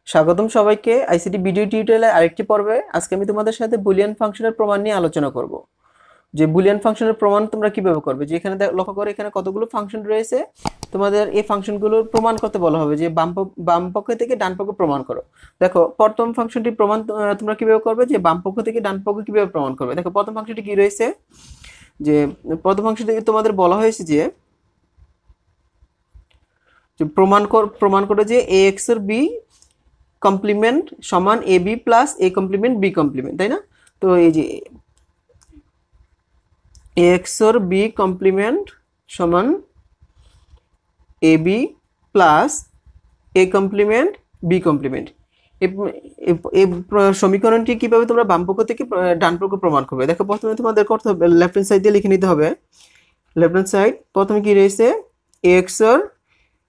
স্বাগতম সবাইকে ICT video টিউটোরিয়ালের আরেকটি পর্বে। আজকে আমি তোমাদের সাথে বুলিয়ান ফাংশনের প্রমাণ নিয়ে আলোচনা করব। যে বুলিয়ান ফাংশনের প্রমাণ তোমরা কিভাবে করবে, যে এখানে লক্ষ্য করো এখানে কতগুলো ফাংশন রয়েছে। তোমাদের এই ফাংশনগুলোর প্রমাণ করতে বলা হবে যে বাম পক্ষ থেকে ডান পক্ষ প্রমাণ করো। দেখো প্রথম ফাংশনটি প্রমাণ তোমরা কিভাবে করবে, যে বাম পক্ষ থেকে ডান পক্ষ কিভাবে প্রমাণ করবে। দেখো প্রথম ফাংশনটি কি রয়েছে, যে প্রথম ফাংশনটি তোমাদের বলা হয়েছে যে প্রমাণ করে যে এ এক্স এর বি কমপ্লিমেন্ট সমান A B plus A complement B complement, তাই না? তো এই যে এ এক্স এর বি কমপ্লিমেন্ট সমান A B plus A complement B complement. এই সমীকরণটি কিভাবে তোমরা বাম পক্ষ থেকে ডান পক্ষ প্রমাণ করবে। দেখো প্রথমে তোমাদের করতে হবে লেফট হ্যান্ড সাইড দিয়ে লিখে নিতে হবে। লেফট হ্যান্ড সাইড প্রথমে কি রয়েছে, এ এক্স এর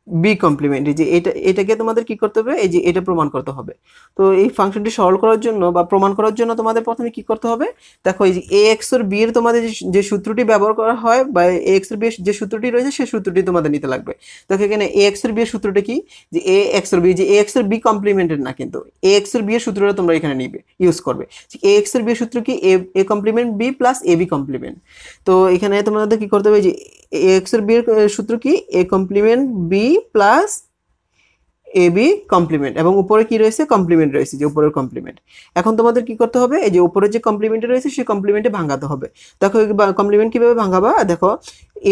বি কমপ্লিমেন্ট, এই যে এটাকে তোমাদের কি করতে হবে, এই যে এটা প্রমাণ করতে হবে। তো এই ফাংশনটি সরল করার জন্য বা প্রমাণ করার জন্য তোমাদের প্রথমে কি করতে হবে, দেখো এই যে এ এক্স এর বি এর তোমাদের যে সূত্রটি ব্যবহার করা হয় বা এ এক্স এর বি যে সূত্রটি রয়েছে সেই সূত্রটি তোমাদের নিতে লাগবে। দেখো এখানে এ এক্স এর বি এর সূত্রটা কি, যে এ এক্স এর বি, যে এ এক্স এর বি কমপ্লিমেন্টের না, কিন্তু এ এক্স এর বি এর সূত্রটা তোমরা এখানে নিবে ইউজ করবে। এ এক্স এর বি এর সূত্র কি, A complement B plus A B complement. তো এখানে তোমাদের কি করতে হবে, যে এ এক্স এর বি এর সূত্র কি, A complement B plus A B complement, এবং উপরে কি রয়েছে, কমপ্লিমেন্ট রয়েছে, যে উপরের কমপ্লিমেন্ট। এখন তোমাদের কি করতে হবে, এই যে উপরে যে কমপ্লিমেন্ট রয়েছে সেই কমপ্লিমেন্টে ভাঙাতে হবে। দেখো কমপ্লিমেন্ট কিভাবে ভাঙাবা, দেখো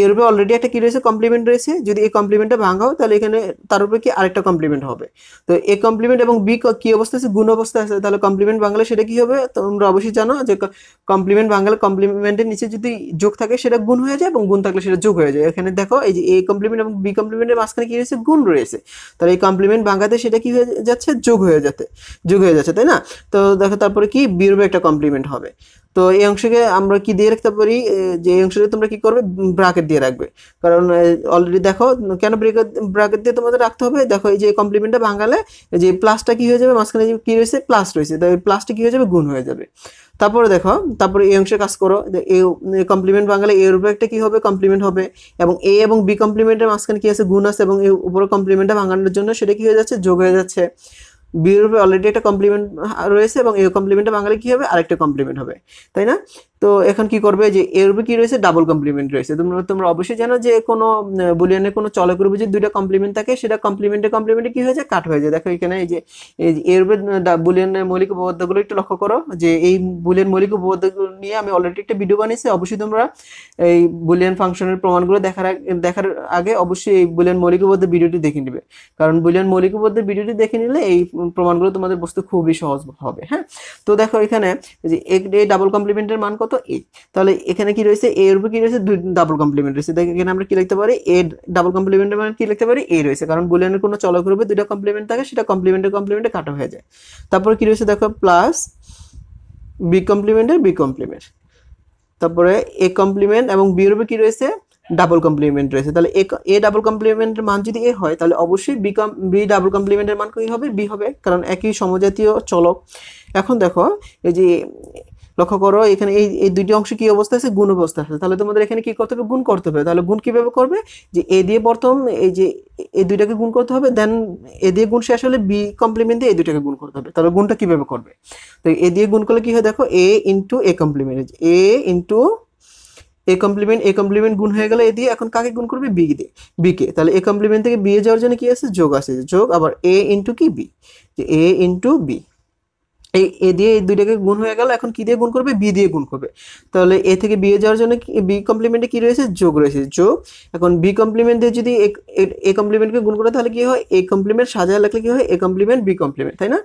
এর উপরে অলরেডি একটা কি রয়েছে, কমপ্লিমেন্ট রয়েছে। যদি এই কমপ্লিমেন্টটা ভাঙাও তাহলে এখানে তার উপরে কি আরেকটা কমপ্লিমেন্ট হবে। তো এ কমপ্লিমেন্ট এবং বি কি অবস্থা আছে, গুণ অবস্থা আছে। তাহলে কমপ্লিমেন্ট ভাঙলে সেটা কি হবে, তোমরা অবশ্যই জানো যে কমপ্লিমেন্ট ভাঙলে কমপ্লিমেন্টের নিচে যদি যোগ থাকে সেটা গুণ হয়ে যায়, এবং গুণ থাকলে সেটা যোগ হয়ে যায়। এখানে দেখো এই যে এ কমপ্লিমেন্ট এবং বি কমপ্লিমেন্টের মাঝখানে কি রয়েছে, গুণ রয়েছে। তাহলে এই কমপ্লিমেন্ট ভাঙাতে সেটা কি হয়ে যাচ্ছে, যোগ হয়ে যাচ্ছে, তাই না? তো দেখো তারপরে কি বির একটা কমপ্লিমেন্ট হবে। তো এই অংশকে আমরা কি দিয়ে রাখতে পারি, যে এই অংশকে তোমরা কি করবে, ব্র্যাকেট দিয়ে রাখবে। কারণ অলরেডি দেখো কেন ব্র্যাকেট দিয়ে তোমাদের রাখতে হবে, দেখো এই যে কমপ্লিমেন্টটা ভাঙালে এই যে প্লাসটা কি হয়ে যাবে, মাঝখানে কি রয়েছে, প্লাস রয়েছে, তাই প্লাসটা কি হয়ে যাবে, গুণ হয়ে যাবে। তারপরে দেখো তারপরে এই অংশে কাজ করো, এ কমপ্লিমেন্ট ভাঙালে এর উপরে একটা কি হবে, কমপ্লিমেন্ট হবে, এবং এ এবং বি কমপ্লিমেন্টের মাঝখানে কি আছে, গুণ আছে, এবং এর উপরে কমপ্লিমেন্টটা ভাঙানোর জন্য সেটা কি হয়ে যাচ্ছে, যোগ হয়ে যাচ্ছে। বি এর উপরে অলরেডি একটা কমপ্লিমেন্ট রয়েছে, এবং এই কমপ্লিমেন্টটা ভাঙালে কি হবে, আরেকটা কমপ্লিমেন্ট হবে, তাই না? তো এখন কি করবে, যে এর উপরে কি রয়েছে, ডাবল কমপ্লিমেন্ট রয়েছে। তোমরা অবশ্যই জানো যে কোনো বুলিয়ানের কোনো চলকের উপর যদি দুইটা কমপ্লিমেন্ট থাকে সেটা কমপ্লিমেন্টে কি হয়ে যায়, কাট হয়ে যায়। দেখো এখানে এই যে এর উপরে বুলিয়ানের মৌলিক উপপাদ্যগুলো একটু লক্ষ্য করো, যে এই বুলিয়ান মৌলিক উপপাদ্যগুলো নিয়ে আমি অলরেডি একটা ভিডিও বানিয়েছি। অবশ্যই তোমরা এই বুলিয়ান ফাংশনের প্রমাণগুলো দেখার আগে অবশ্যই এই বুলিয়ান মৌলিক উপপাদ্যের ভিডিওটি দেখে নিবে। কারণ বুলিয়ান মৌলিক উপপাদ্যের ভিডিওটি দেখে নিলে এই প্রমাণগুলো তোমাদের বুঝতে খুবই সহজ হবে। হ্যাঁ, তো দেখো এখানে যে এই ডাবল কমপ্লিমেন্টের মান কত, এ। তাহলে এখানে কি রয়েছে, এ এর উপর কি রয়েছে, দুই ডাবল কমপ্লিমেন্ট রয়েছে। দেখো এখানে আমরা কি লিখতে পারি, এ ডাবল কমপ্লিমেন্টের মান কি লিখতে পারি, এ রয়েছে। কারণ বুলিয়ানের কোনো চলকের উপর দুইটা কমপ্লিমেন্ট থাকে সেটা কমপ্লিমেন্টে কাটা হয়ে যায়। তারপর কি রয়েছে, দেখো প্লাস বি কমপ্লিমেন্ট। তারপরে এ কমপ্লিমেন্ট এবং বি এর উপর কি রয়েছে, ডাবল কমপ্লিমেন্ট রয়েছে। তাহলে এ ডাবল কমপ্লিমেন্টের মান যদি এ হয় তাহলে অবশ্যই বি ডাবল কমপ্লিমেন্টের মান কি হবে, বি হবে, কারণ একই সমজাতীয় চলক। এখন দেখো এই যে লক্ষ্য করো এখানে এই দুইটি অংশ কি অবস্থা আছে, গুণ অবস্থা আছে। তাহলে তোমাদের এখানে কি করতে হবে, গুণ করতে হবে। তাহলে গুণ কিভাবে করবে, যে এ দিয়ে প্রথম এই যে এই দুইটাকে গুণ করতে হবে, দেন এ দিয়ে গুণ শেষ হলে বি কমপ্লিমেন্ট দিয়ে এই দুইটাকে গুণ করতে হবে। তাহলে গুণটা কিভাবে করবে, তো এ দিয়ে গুণ করলে কি হয়, দেখো A into A complement, A into A complement গুণ হয়ে গেলে এ দিয়ে এখন কাকে গুণ করবে, বি কে। তাহলে এ কমপ্লিমেন্ট থেকে বি এ যাওয়ার জন্য কি আছে, যোগ আছে, যোগ আবার এ ইন্টু কি বি, যে এ ইন্টু বি। এ দিয়ে এই দুইটাকে গুণ হয়ে গেল, এখন কি দিয়ে গুণ করবে, বি দিয়ে গুণ করবে। তাহলে এ থেকে বি এ যাওয়ার জন্য বি কমপ্লিমেন্টে কি রয়েছে, যোগ রয়েছে, যোগ। এখন বি কমপ্লিমেন্ট দিয়ে যদি এ কমপ্লিমেন্টকে গুণ করে তাহলে কি হয়, এ কমপ্লিমেন্ট সাজায় লিখলে কি হয়, এ কমপ্লিমেন্ট বি কমপ্লিমেন্ট, তাই না?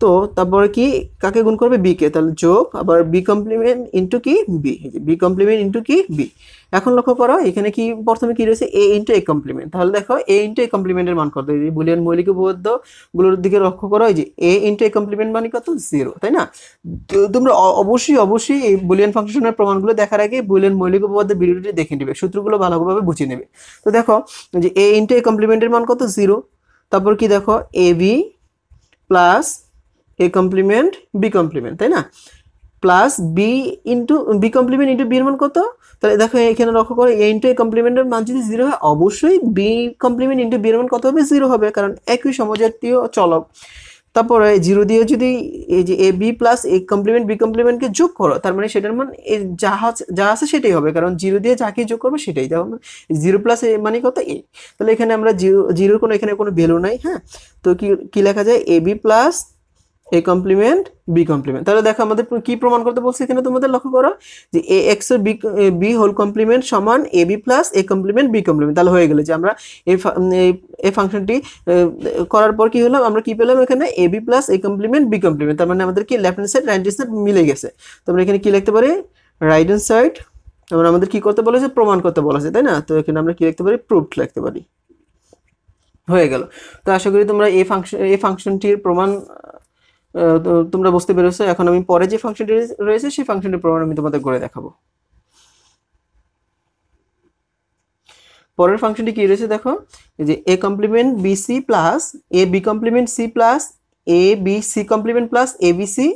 তো তারপরে কি কাকে গুণ করবে, বি কে। তাহলে যোগ আবার বি কমপ্লিমেন্ট ইন্টু কি বি কমপ্লিমেন্ট ইন্টু কি বি। এখন লক্ষ্য করো এখানে কি প্রথমে কি রয়েছে, এ ইন্টু এ কমপ্লিমেন্ট। তাহলে দেখো এ ইন্টু এ কমপ্লিমেন্টের মান কত, এই বুলিয়ান মৌলিক উপপাদ্য গুলোর দিকে লক্ষ্য করো, এই যে এ ইন্টু এ কমপ্লিমেন্ট মানে কত, 0, তাই না? তো তোমরা অবশ্যই এই বুলিয়ান ফাংশনের প্রমাণগুলো দেখার আগে বুলিয়ান মৌলিক উপপাদ্যের ভিডিওটি দেখে নেবে, সূত্রগুলো ভালোভাবে বুঝে নেবে। তো দেখো যে এ ইন্টু এ কমপ্লিমেন্টের মান কত, 0। তারপর কি দেখো A B plus A complement B complement, তাই না? Plus B into B complement into B এর মান কত। তাহলে দেখো এখানে লক্ষ্য করো এ ইন্টু এ কমপ্লিমেন্টের মান যদি 0 হয় অবশ্যই বি কমপ্লিমেন্ট ইন্টু বি এর মান কত হবে, 0 হবে, কারণ একই সমজাতীয় চলক। তারপরে 0 দিয়ে যদি এই যে A B plus A complement B কমপ্লিমেন্টকে যোগ করো, তার মানে সেটার মান যা আছে সেটাই হবে, কারণ 0 দিয়ে যাকে যোগ করবে সেটাই। যেমন 0 প্লাস এ মানে কত এ, তাহলে এখানে আমরা জিরোর কোনো এখানে কোনো ভ্যালু নাই। হ্যাঁ, তো কি লেখা যায়, A B plus A complement B complement. তাহলে দেখো আমাদের কি প্রমাণ করতে বলছে এখানে, তোমাদের লক্ষ্য করো যে এ এক্স এর বি হোল কমপ্লিমেন্ট সমান A B plus A complement B complement. তাহলে হয়ে গেল যে আমরা এই ফাংশনটি করার পর কি হলো, আমরা কি পেলাম এখানে A B plus A complement B complement. তার মানে আমাদের কি left hand side right hand side মিলে গেছে। তো আমরা এখানে কি লিখতে পারি, রাইট হ্যান্ড সাইড আমরা আমাদের কি করতে বলেছে, প্রমাণ করতে বলেছে, তাই না? তো এখানে আমরা কি লিখতে পারি, প্রুফড লিখতে পারি। হয়ে গেল। তো আশা করি তোমরা এই ফাংশনটির প্রমাণ তোমরা বুঝতে পেরেছো। এখন আমি পরে যে ফাংশনটি রয়েছে সেই ফাংশনটির প্রমাণ আমি তোমাদের করে দেখাবো। পরের ফাংশনটি কি রয়েছে দেখো, যে A complement B C plus A B complement C plus A B C complement plus A B C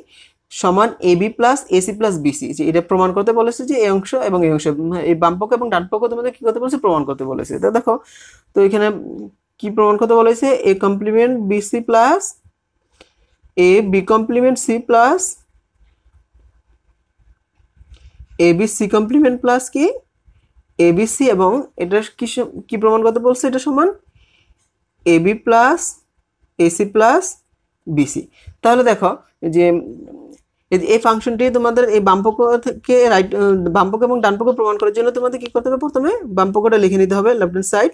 সমান A B plus A C plus B C. যে এটা প্রমাণ করতে বলেছে যে এই অংশ এবং এই অংশ, এই বাম পক্ষ এবং ডান পক্ষ তোমাদের কি করতে বলেছে, প্রমাণ করতে বলেছে। তো দেখো, তো এখানে কি প্রমাণ করতে বলেছে, A complement B C plus A B complement C plus A B C complement plus কি এ বি সি, এবং এটা কি প্রমাণ করতে বলছে, এটা সমান A B plus A C plus BC. তাহলে দেখো যে এই ফাংশনটি তোমাদের এই বামপক্ষ থেকে বামপক্ষ এবং ডানপক্ষ প্রমাণ করার জন্য তোমাদের কি করতে হবে, প্রথমে বামপক্ষটা লিখে নিতে হবে left hand side,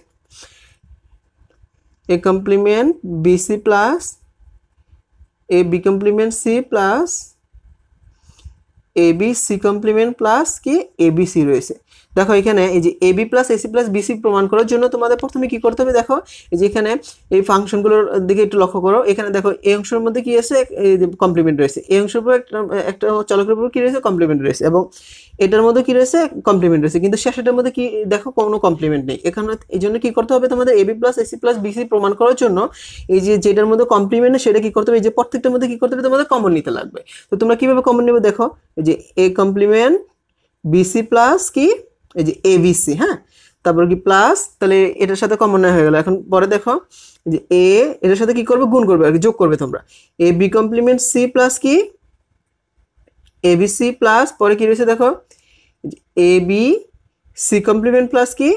A complement BC plus A B complement C plus A B C complement plus কি এ বি সি রয়েছে। দেখো এখানে এই যে A B plus AC plus BC প্রমাণ করার জন্য তোমাদের প্রথমে কি করতে হবে, দেখো এই যে এখানে এই ফাংশনগুলোর দিকে একটু লক্ষ্য করো। এখানে দেখো এই অংশের মধ্যে কি আছে, কমপ্লিমেন্ট রয়েছে, এই অংশের উপর একটা চলকের উপর কি রয়েছে, কমপ্লিমেন্ট রয়েছে, এবং এটার মধ্যে কি রয়েছে, কমপ্লিমেন্ট রয়েছে, কিন্তু শেষেরটার মধ্যে কি দেখো কোনো কমপ্লিমেন্ট নেই। এখানে এই জন্য কি করতে হবে, তোমাদের A B plus AC plus BC প্রমাণ করার জন্য এই যে যেটার মধ্যে কমপ্লিমেন্ট নেই সেটা কি করতে হবে, এই যে প্রত্যেকটার মধ্যে কি করতে হবে, তোমাদের কমন নিতে লাগবে। তো তোমরা কিভাবে কমন নেবে, দেখো এই যে এ কমপ্লিমেন্ট বিসি প্লাস কি এই যে এ বি সি, হ্যাঁ, তারপর কি প্লাস, তাহলে এটার সাথে কমন হয়ে গেল। এখন পরে দেখো যে এ এটার সাথে কি করবে, গুণ করবে আর কি, যোগ করবে তোমরা, এ বি কমপ্লিমেন্ট সি প্লাস কি এ বি সি প্লাস পরে কি রয়েছে দেখো A B C complement plus কি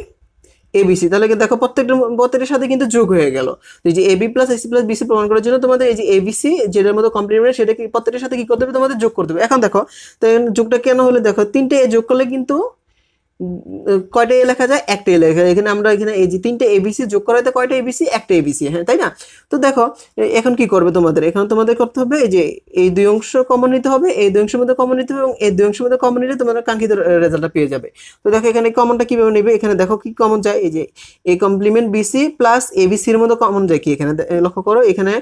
এবিসি। তাহলে দেখো প্রত্যেকটার সাথে কিন্তু যোগ হয়ে গেল। এই যে A B plus AC plus BC প্রমাণ করার জন্য তোমাদের এই যে এবিসি যেটার মধ্যে কমপ্লিমেন্ট সেটা কি প্রত্যেকটার সাথে কি করতে হবে, তোমাদের যোগ করতে হবে। এখন দেখো তো যোগটা কেন হলে, দেখো তিনটে যোগ করলে কিন্তু কয়টা এ লেখা যায়, একটা এ লেখা যায়। এখানে আমরা এখানে এই যে তিনটে এবিসি যোগ করাতে কয়টা এবিসি, একটা এবিসি, হ্যাঁ তাই না? তো দেখো এখন কি করবে তোমাদের, এখন তোমাদের করতে হবে এই যে এই দুই অংশ কমন নিতে হবে, এই দুই অংশের মধ্যে কমন নিতে হবে, এবং এই দুই অংশের মধ্যে কমন নিলে তোমরা কাঙ্ক্ষিত রেজাল্টটা পেয়ে যাবে। তো দেখো এখানে কমনটা কিভাবে নেবে, এখানে দেখো কি কমন যায়, এই যে এ কমপ্লিমেন্ট বিসি প্লাস এবিসির মধ্যে কমন যায় কি, এখানে লক্ষ্য করো এখানে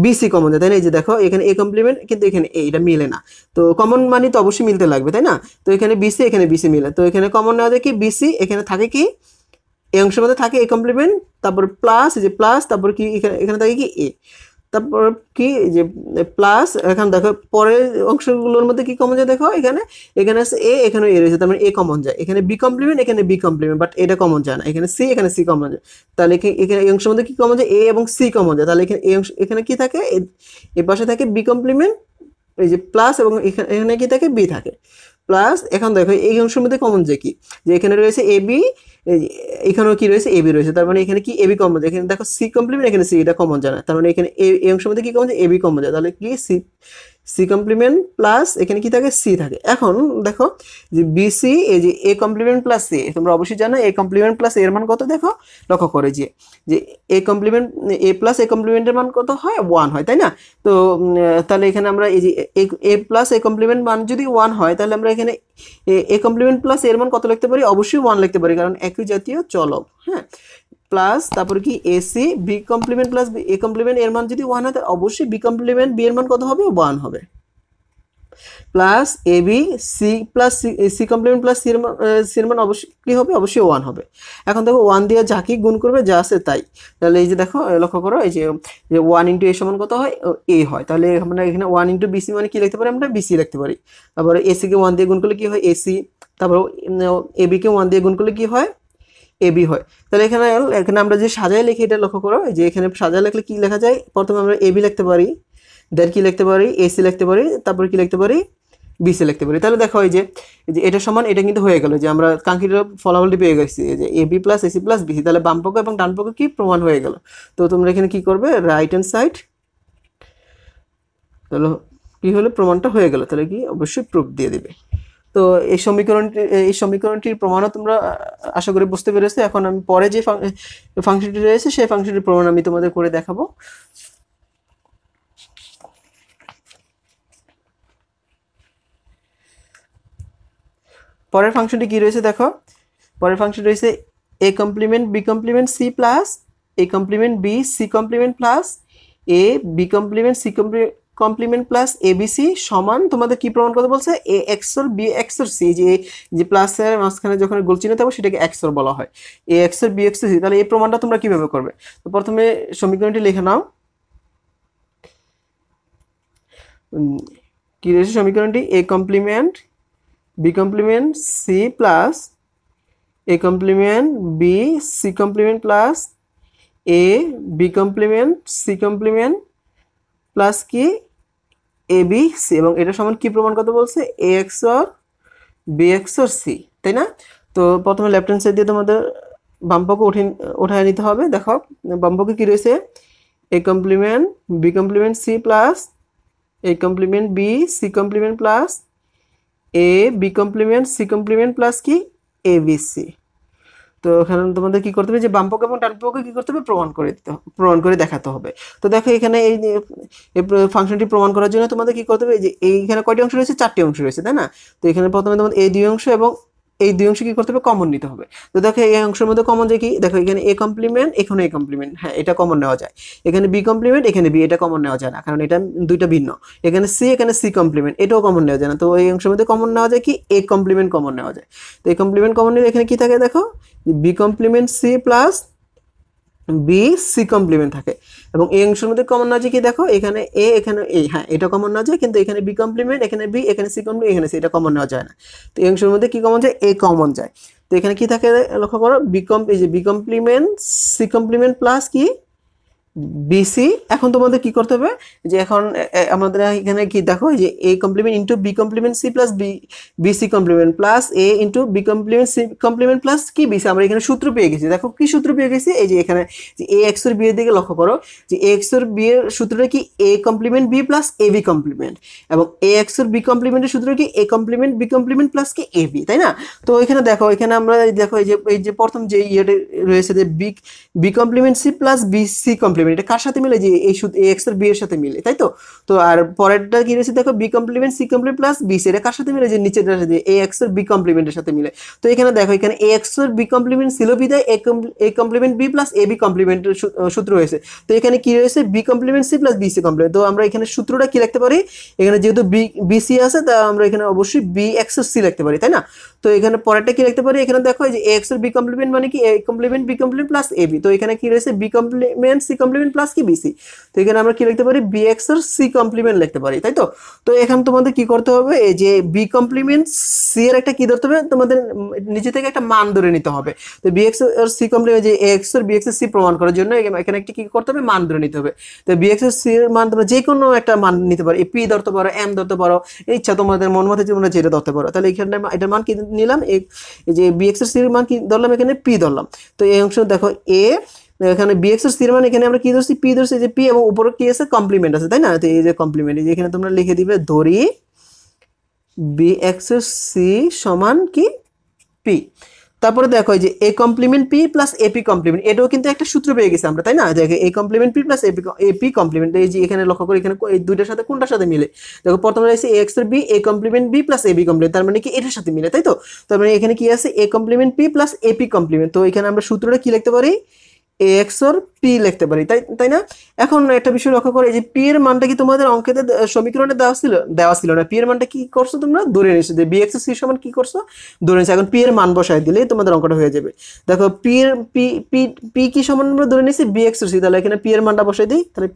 বিসি কমন যায়, তাই না? এই যে দেখো এখানে এ কমপ্লিমেন্ট, কিন্তু এখানে এইটা মিলে না, তো কমন মানে তো অবশ্যই মিলতে লাগবে, তাই না? তো এখানে বিসি এখানে বিসি মিলে, তো এখানে কমন নেওয়া যায় কি বিসি, এখানে থাকে কি এই অংশের মধ্যে থাকে এ কমপ্লিমেন্ট, তারপর প্লাস এই যে প্লাস, তারপর কি এখানে থাকে কি এ, তারপর কি যে প্লাস। এখন দেখো পরের অংশগুলোর মধ্যে কি কমন যায়, দেখো এখানে আছে এ, এখানে এ রয়েছে, তার মানে এ কমন যায়, এখানে বি কমপ্লিমেন্ট এখানে বি কমপ্লিমেন্ট, বাট এটা কমন যায় না, এখানে সি কমন যায়। তাহলে এখানে এই অংশের মধ্যে কি কমন যায়, এ এবং সি কমন যায়, তাহলে এখানে এই অংশ এখানে কি থাকে, এ পাশে থাকে বি কমপ্লিমেন্ট এই যে প্লাস, এবং এখানে কি থাকে বি থাকে প্লাস। এখন দেখো এই অংশের মধ্যে কমন যায় কি, যে এখানে রয়েছে এ বি, এখানেও কি রয়েছে এবি রয়েছে, তার মানে এখানে কি এবি কমন যায়, এখানে দেখো সি কমপ্লিমেন্ট এখানে সি, এটা কমন যায় না, তার মানে এখানে এই অংশের মধ্যে কি কমন যায়, এবি কমন যায়, তাহলে কি সি কমপ্লিমেন্ট প্লাস এখানে কি থাকে সি থাকে। এখন দেখো যে বিসি এই যে এ কমপ্লিমেন্ট প্লাস সি, তোমরা অবশ্যই জানো এ কমপ্লিমেন্ট প্লাস এর মান কত, দেখো লক্ষ্য করে যে এ কমপ্লিমেন্ট এ প্লাস এ কমপ্লিমেন্টের মান কত হয়, 1 হয়, তাই না? তো তাহলে এখানে আমরা এই যে এ প্লাস এ কমপ্লিমেন্ট মান যদি 1 হয়, তাহলে আমরা এখানে এ কমপ্লিমেন্ট প্লাস এর মান কত লিখতে পারি, অবশ্যই 1 লিখতে পারি, কারণ একই জাতীয় চলক, হ্যাঁ। প্লাস তারপর কি A C B complement plus A complement এর মান যদি 1 হয়, তাহলে অবশ্যই বি কমপ্লিমেন্ট বি এর মান কত হবে, 1 হবে। Plus A B C plus C complement plus সির মান অবশ্যই কি হবে, অবশ্যই 1 হবে। এখন দেখো 1 দিয়ে যাকে গুণ করবে যা আছে তাই, তাহলে এই যে দেখো লক্ষ্য করো এই যে 1 ইন্টু এ সমান কত হয়, এ হয়, তাহলে আমরা এখানে 1 ইন্টু বিসি মানে কি লিখতে পারি, আমরা বিসি লিখতে পারি। তারপর এসি কে 1 দিয়ে গুণ করলে কি হয়, এসি, তারপর এ বি কে 1 দিয়ে গুণ করলে কি হয়, এবি হয়। তাহলে এখানে আমরা যে সাজায় লিখি এটা লক্ষ্য করো, যে এখানে সাজায় লিখলে কি লেখা যায়, প্রথমে আমরা এবি লিখতে পারি, দেন কি লিখতে পারি, এসি লিখতে পারি, তারপর কি লিখতে পারি, বিসি লিখতে পারি। তাহলে দেখো এই যে এটা সমান এটা কিন্তু হয়ে গেল, যে আমরা কাঙ্ক্ষিত ফলাফলটি পেয়ে গেছি, যে A B plus AC plus BC. তাহলে বাম পক্ষ এবং ডান পক্ষ কি প্রমাণ হয়ে গেল। তো তোমরা এখানে কি করবে, রাইট হ্যান্ড সাইড, তাহলে কি হলো, প্রমাণটা হয়ে গেল, তাহলে কি অবশ্যই প্রুফ দিয়ে দিবে। তো এই সমীকরণটির প্রমাণও তোমরা আশা করি বুঝতে পেরেছো। এখন আমি পরে যে ফাংশনটি রয়েছে সেই ফাংশনটির প্রমাণ আমি তোমাদের করে দেখাবো। পরের ফাংশনটি কি রয়েছে দেখো, পরের ফাংশন রয়েছে A complement B complement C plus A complement B C complement plus A B complement C complement plus A B C সমান তোমাদের কি প্রমাণ করতে বলছে, A XOR B XOR C, যে প্লাসের মাঝখানে যখন গোল চিহ্ন থাকবে সেটাকে এক্সর বলা হয়, এ এক্সর বি এক্সর সি। তাহলে এই প্রমাণটা তোমরা কিভাবে করবে, তো প্রথমে সমীকরণটি লিখে নাও। কি রয়েছে সমীকরণটি, A complement B complement C plus A complement B C complement plus A B complement C complement plus কি এ বি সি, এবং এটা সমান কি প্রমাণ করতে বলছে, A XOR B XOR C, তাই না? তো প্রথমে লেফট হ্যান্ড সাইড দিয়ে তোমাদের বাম পক্ষ উঠায় নিতে হবে। দেখো বাম পক্ষে কি রয়েছে, A complement B complement C plus A complement B C complement plus A B complement C complement plus কি এ বি সি। তো এখানে তোমাদের কি করতে হবে, যে বাম পক্ষ এবং ডান পক্ষে কি করতে হবে, প্রমাণ করে দেখাতে হবে। তো দেখো এখানে এই ফাংশনটি প্রমাণ করার জন্য তোমাদের কি করতে হবে, যে এইখানে কয়টি অংশ রয়েছে, 4টি অংশ রয়েছে, তাই না? তো এখানে প্রথমে তোমাদের এই 2 অংশ এবং এই 2 অংশ কি করতে হবে, কমন নিতে হবে। তো দেখো এই অংশের মধ্যে কমন যে কি, দেখো এখানে এ কমপ্লিমেন্ট, এখানে এ কমপ্লিমেন্ট, হ্যাঁ এটা কমন নেওয়া যায়। এখানে বি কমপ্লিমেন্ট, এখানে বি, এটা কমন নেওয়া যায় না, কারণ এটা দুইটা ভিন্ন। এখানে সি কমপ্লিমেন্ট, এটাও কমন নেওয়া যায় না। তো এই অংশের মধ্যে কমন নেওয়া যায় কি, এ কমপ্লিমেন্ট কমন নেওয়া যায়। তো এ কমপ্লিমেন্ট কমন নিলে এখানে কি থাকে, দেখো B complement C plus B C complement থাকে, এবং এই অংশের মধ্যে কমন না যায় কি, দেখো এখানে এ এখানে এ, হ্যাঁ এটা কমন না যায়, কিন্তু এখানে বি কমপ্লিমেন্ট, এখানে বি, এখানে সি কমপ্লিমেন্ট, এখানে সি, এটা কমন নেওয়া যায় না। তো এই অংশের মধ্যে কি কমন যায়, এ কমন যায়। তো এখানে কি থাকে লক্ষ্য করো, এই যে B complement C complement plus কি বিসি। এখন তোমাদের কি করতে হবে, যে এখন আমাদের এখানে কি দেখো, যে A complement into B complement C plus B C complement plus A into B complement C complement plus কি বিসি। আমরা এখানে সূত্র পেয়ে গেছি, দেখো কি সূত্র পেয়ে গেছি, এই যে এখানে যে এ এক্স এর বি এর দিকে লক্ষ্য করো, যে এ এক্স এর বি এর সূত্রটা কি A complement B plus A B complement, এবং এ এক্স এর বি কমপ্লিমেন্টের সূত্র কি A complement B complement plus কি এ বি, তাই না? তো এখানে দেখো, এখানে আমরা দেখো এই যে প্রথম যে ইয়েটা রয়েছে, যে B complement C plus B C complement, এটা কার সাথে মিলে, যে এই এ এক্স এর বি এর সাথে মিলে, তাই তো? তো আর পরেরটা কি রয়েছে, দেখো B complement C complement plus B C, এটা কার সাথে মিলে, যে নিচেরটার সাথে এ এক্স এর বি কমপ্লিমেন্টের সাথে মিলে। তো এখানে দেখো, এখানে এ এক্স এর বি কমপ্লিমেন্ট ছিল বিদায় A complement B plus A B কমপ্লিমেন্টের সূত্র হয়েছে। তো এখানে কি রয়েছে, B complement C plus B C complement. তো আমরা এখানে সূত্রটা কি লিখতে পারি, এখানে যেহেতু বি সি আছে, তা আমরা এখানে অবশ্যই বি এক্স এর সি লিখতে পারি, তাই না? তো এখানে পরেরটা কি লিখতে পারি, এখানে দেখো যে এ এক্স এর বি কমপ্লিমেন্ট মানে কি A complement B complement plus A B. তো এখানে কি রয়েছে, B complement C complement plus কি বিসি। তো এখানে আমরা কি লিখতে পারি, B XOR C complement লিখতে পারি, তাই তো? তো এখানে তোমাদের কি করতে হবে, এই যে বি কমপ্লিমেন্ট সি এর একটা কি ধরতে হবে, তোমাদের নিচে থেকে একটা মান ধরে নিতে হবে। তো B XOR C complement, যে এ এক্স এর বি এক্স এর সি প্রমাণ করার জন্য এখানে একটা কি করতে হবে, মান ধরে নিতে হবে। তো বি এক্স এর সি এর মান তোমরা যে কোনো একটা মান নিতে পারো, পি ধরতে পারো, এম ধরতে পারো, ইচ্ছা তোমাদের মন মতো তোমরা যেটা ধরতে পারো। তাহলে এখানে এটার মান কি নিলাম, এই যে বি এক্স এর সি এর মান কি ধরলাম, এখানে পি ধরলাম। তো এই অংশ দেখো এ, এখানে বি এক্স এর সি এর মান এখানে আমরা কি ধরছি, পি ধরছি, যে পি, এবং উপরে কি আছে, কমপ্লিমেন্ট আছে, তাই না? তো এই যে কমপ্লিমেন্ট, এই যে এখানে তোমরা লিখে দিবে, ধরি বি এক্স এর সি সমান কি পি। তারপরে দেখো যে A complement P plus A P complement, এটাও কিন্তু একটা সূত্র পেয়ে গেছি আমরা, তাই না? দেখো A complement P plus A P complement, এই যে এখানে লক্ষ্য করি, এখানে এই দুইটার সাথে কোনটার সাথে মিলে, দেখো প্রথমে রয়েছে এ এক্স এর B A complement B plus A B complement, তার মানে কি এটার সাথে মিলে, তাই তো? তার মানে এখানে কি আছে, A complement P plus A P complement. তো এখানে আমরা সূত্রটা কি লিখতে পারি, এ এক্স ওর পি লিখতে পারি, তাই না? এখন একটা বিষয় লক্ষ্য করো, এই যে পি এর মানটা কি তোমাদের অঙ্কেতে সমীকরণে দেওয়া ছিল না, পি এর মানটা কি করছো, তোমরা ধরে নিয়েছো, যে বি এক্স এর সি সমান কি করছো, ধরে নিয়েছো। এখন পি এর মান বসায় দিলেই তোমাদের অঙ্কটা হয়ে যাবে। দেখো পি এর পি কি সমান আমরা ধরে নিয়েছি, বি এক্স এর সি। তাহলে এখানে পি এর মানটা বসাই দিই, তাহলে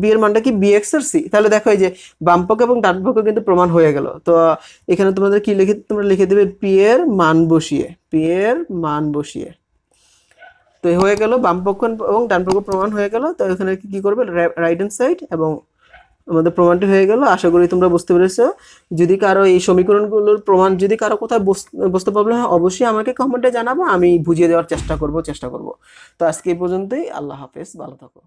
বি এর মানটা কি, বি এক্স এর সি। তাহলে দেখো এই যে বাম পক্ষ এবং ডান পক্ষ কিন্তু প্রমাণ হয়ে গেল। তো এখানে তোমাদের কি তোমরা লিখে দেবে, পি এর মান বসিয়ে, তো হয়ে গেল বাম পক্ষ এবং ডান পক্ষ প্রমাণ হয়ে গেল। তো এখানে কি করবে, রাইট হ্যান্ড সাইড এবং আমাদের প্রমাণটি হয়ে গেল। আশা করি তোমরা বুঝতে পেরেছো। যদি কারো এই সমীকরণগুলোর প্রমাণ যদি কারো কোথাও বুঝতে প্রবলেম হয় অবশ্যই আমাকে কমেন্টে জানাবো, আমি বুঝিয়ে দেওয়ার চেষ্টা করব। তো আজকে এই পর্যন্তই। আল্লাহ হাফেজ, ভালো থাকো।